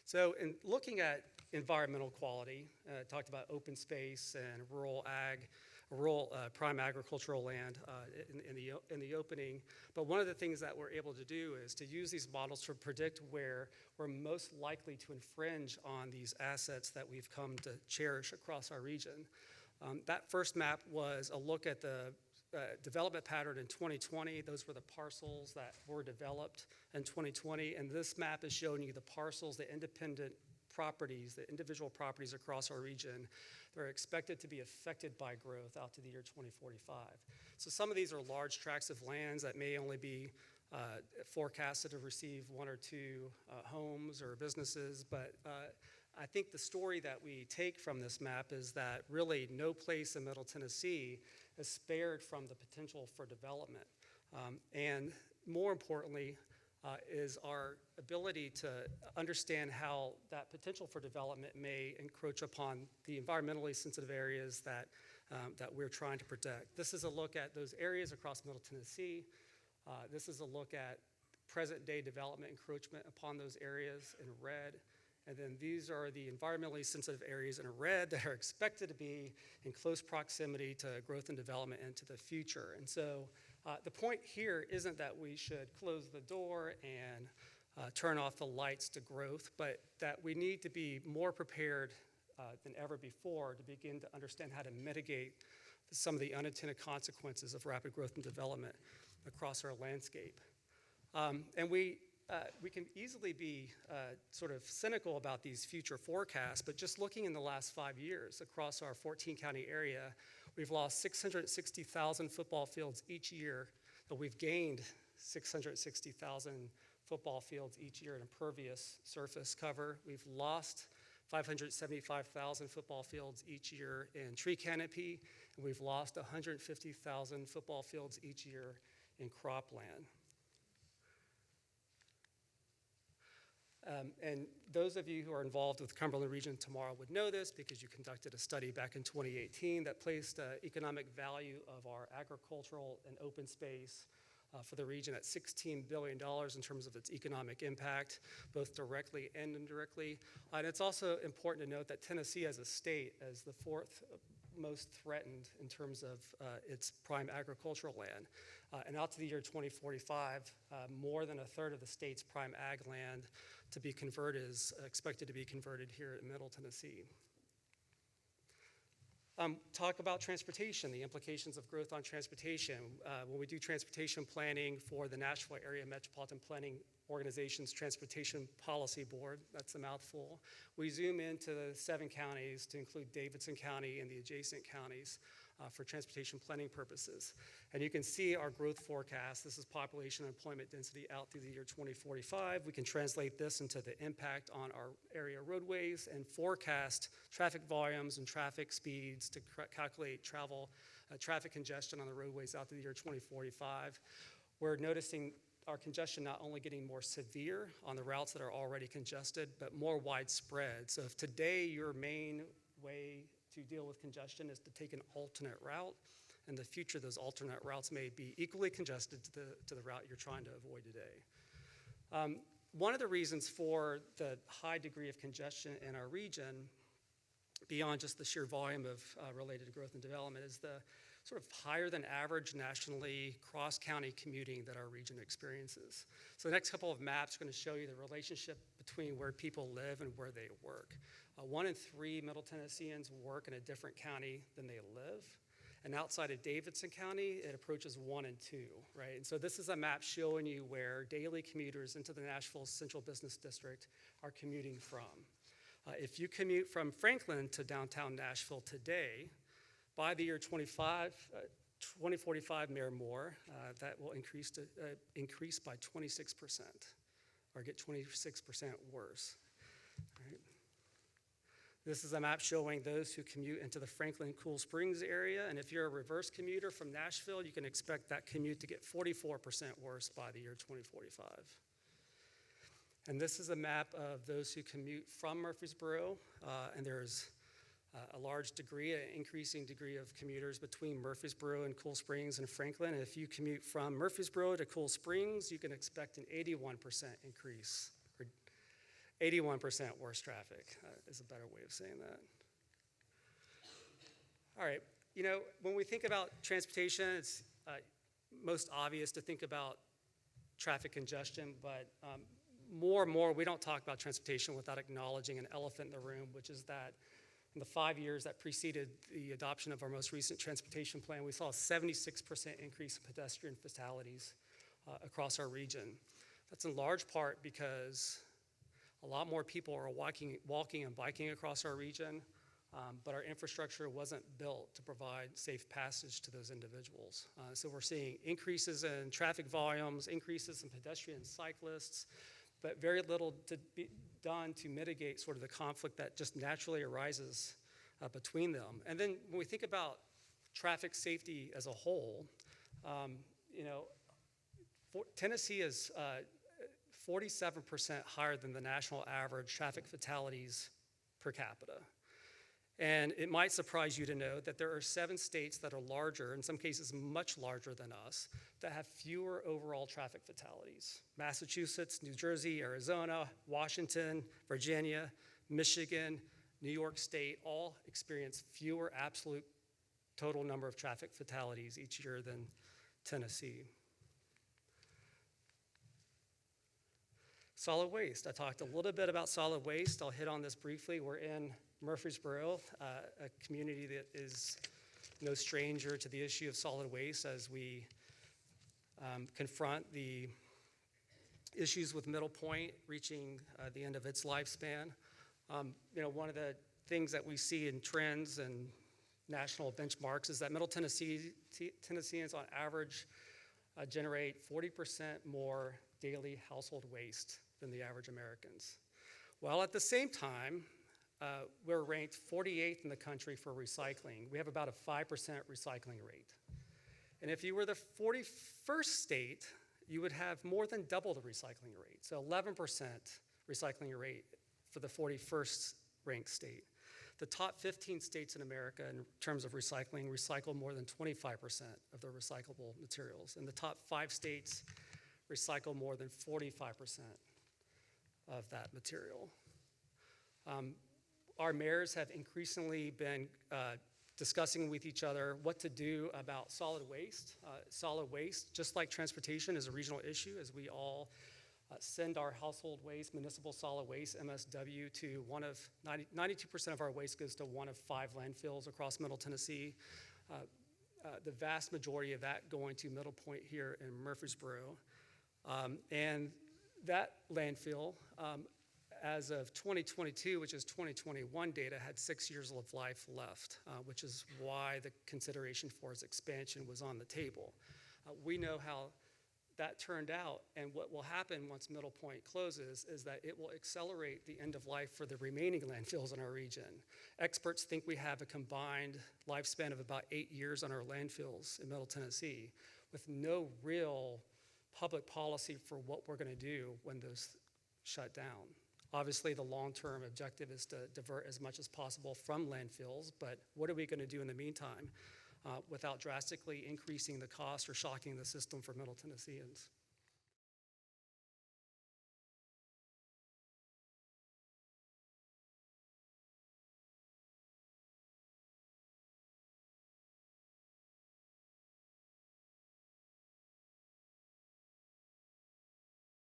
So in looking at environmental quality, talked about open space and rural prime agricultural land in the opening. But one of the things that we're able to do is to use these models to predict where we're most likely to infringe on these assets that we've come to cherish across our region. That first map was a look at the development pattern in 2020. Those were the parcels that were developed in 2020. And this map is showing you the parcels, the independent properties, the individual properties across our region that are expected to be affected by growth out to the year 2045. So some of these are large tracts of lands that may only be forecasted to receive one or two homes or businesses, but I think the story that we take from this map is that really no place in Middle Tennessee is spared from the potential for development. And more importantly, is our ability to understand how that potential for development may encroach upon the environmentally sensitive areas that we're trying to protect. This is a look at those areas across Middle Tennessee. This is a look at present day development encroachment upon those areas in red. And then these are the environmentally sensitive areas in red that are expected to be in close proximity to growth and development into the future. And so the point here isn't that we should close the door and turn off the lights to growth, but that we need to be more prepared than ever before to begin to understand how to mitigate some of the unintended consequences of rapid growth and development across our landscape. And we can easily be sort of cynical about these future forecasts, but just looking in the last 5 years across our 14-county area, we've lost 660,000 football fields each year, but we've gained 660,000 football fields each year in impervious surface cover. We've lost 575,000 football fields each year in tree canopy, and we've lost 150,000 football fields each year in cropland. And those of you who are involved with Cumberland Region Tomorrow would know this because you conducted a study back in 2018 that placed economic value of our agricultural and open space for the region at $16 billion in terms of its economic impact, both directly and indirectly. And it's also important to note that Tennessee as a state is the fourth most threatened in terms of its prime agricultural land. And out to the year 2045, more than a third of the state's prime ag land to be converted is expected to be converted here in Middle Tennessee. Talk about transportation, the implications of growth on transportation. When we do transportation planning for the Nashville Area Metropolitan Planning Organization's Transportation Policy Board, that's a mouthful, we zoom into the 7 counties to include Davidson County and the adjacent counties for transportation planning purposes. And you can see our growth forecast. This is population and employment density out through the year 2045. We can translate this into the impact on our area roadways and forecast traffic volumes and traffic speeds to calculate traffic congestion on the roadways out to the year 2045. We're noticing our congestion not only getting more severe on the routes that are already congested, but more widespread. So if today your main way to deal with congestion is to take an alternate route, in the future those alternate routes may be equally congested to the route you're trying to avoid today. One of the reasons for the high degree of congestion in our region, beyond just the sheer volume of related growth and development, is the sort of higher than average nationally cross-county commuting that our region experiences. So the next couple of maps are going to show you the relationship between where people live and where they work. 1 in 3 Middle Tennesseans work in a different county than they live. And outside of Davidson County, it approaches 1 in 2, right? And so this is a map showing you where daily commuters into the Nashville Central Business District are commuting from. If you commute from Franklin to downtown Nashville today, by the year 2045 or more, that will increase by 26%, or get 26% worse. Right? This is a map showing those who commute into the Franklin Cool Springs area, and if you're a reverse commuter from Nashville, you can expect that commute to get 44% worse by the year 2045. And this is a map of those who commute from Murfreesboro, and there's a large degree, an increasing degree of commuters between Murfreesboro and Cool Springs and Franklin. And if you commute from Murfreesboro to Cool Springs, you can expect an 81% increase 81% worse traffic is a better way of saying that. All right, you know, when we think about transportation, it's most obvious to think about traffic congestion, but more and more we don't talk about transportation without acknowledging an elephant in the room, which is that in the 5 years that preceded the adoption of our most recent transportation plan, we saw a 76% increase in pedestrian fatalities across our region. That's in large part because a lot more people are walking and biking across our region, but our infrastructure wasn't built to provide safe passage to those individuals. So we're seeing increases in traffic volumes, increases in pedestrian cyclists, but very little to be done to mitigate sort of the conflict that just naturally arises between them. And then when we think about traffic safety as a whole, you know, Tennessee is 47% higher than the national average traffic fatalities per capita. And it might surprise you to know that there are 7 states that are larger, in some cases much larger than us, that have fewer overall traffic fatalities. Massachusetts, New Jersey, Arizona, Washington, Virginia, Michigan, New York State all experience fewer absolute total number of traffic fatalities each year than Tennessee. Solid waste. I talked a little bit about solid waste. I'll hit on this briefly. We're in Murfreesboro, a community that is no stranger to the issue of solid waste as we confront the issues with Middle Point reaching the end of its lifespan. You know, one of the things that we see in trends and national benchmarks is that Middle Tennesseans on average generate 40% more daily household waste than the average Americans. While at the same time, we're ranked 48th in the country for recycling. We have about a 5% recycling rate. And if you were the 41st state, you would have more than double the recycling rate. So 11% recycling rate for the 41st ranked state. The top 15 states in America in terms of recycling recycle more than 25% of their recyclable materials. And the top 5 states recycle more than 45% of that material. Our mayors have increasingly been discussing with each other what to do about solid waste. Solid waste, just like transportation, is a regional issue as we all send our household waste, municipal solid waste, MSW, to 92% of our waste goes to one of 5 landfills across Middle Tennessee. The vast majority of that going to Middle Point here in Murfreesboro. And that landfill, as of 2022, which is 2021 data, had 6 years of life left, which is why the consideration for its expansion was on the table. We know how that turned out, and what will happen once Middle Point closes is that it will accelerate the end of life for the remaining landfills in our region. Experts think we have a combined lifespan of about 8 years on our landfills in Middle Tennessee, with no real public policy for what we're going to do when those shut down. Obviously, the long-term objective is to divert as much as possible from landfills, but what are we going to do in the meantime without drastically increasing the cost or shocking the system for Middle Tennesseans?